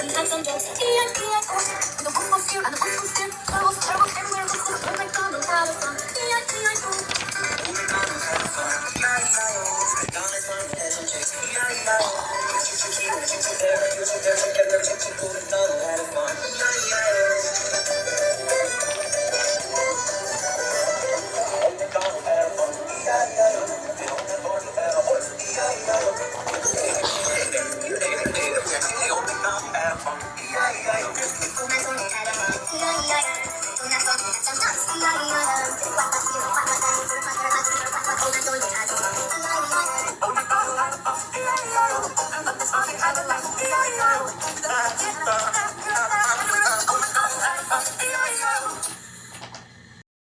had some jokes. E-I-E-I-O. The wolf was here and the wolf was there. There was terrible everywhere. It was the old MacDonald had a farm. E-I-E-I-O. Old MacDonald had a farm. E-I-E-I-O. MacDonald's farm had some chicks. E-I-E-I-O. Chicks are here, chicks are there, chicks are there together. Chicks are cool. MacDonald had a farm. E-I-E-I-O. Old MacDonald had a farm. E-I-E-I-O. The old MacDonald had a horse. E-I-E-I-O. E-I-E-I-O.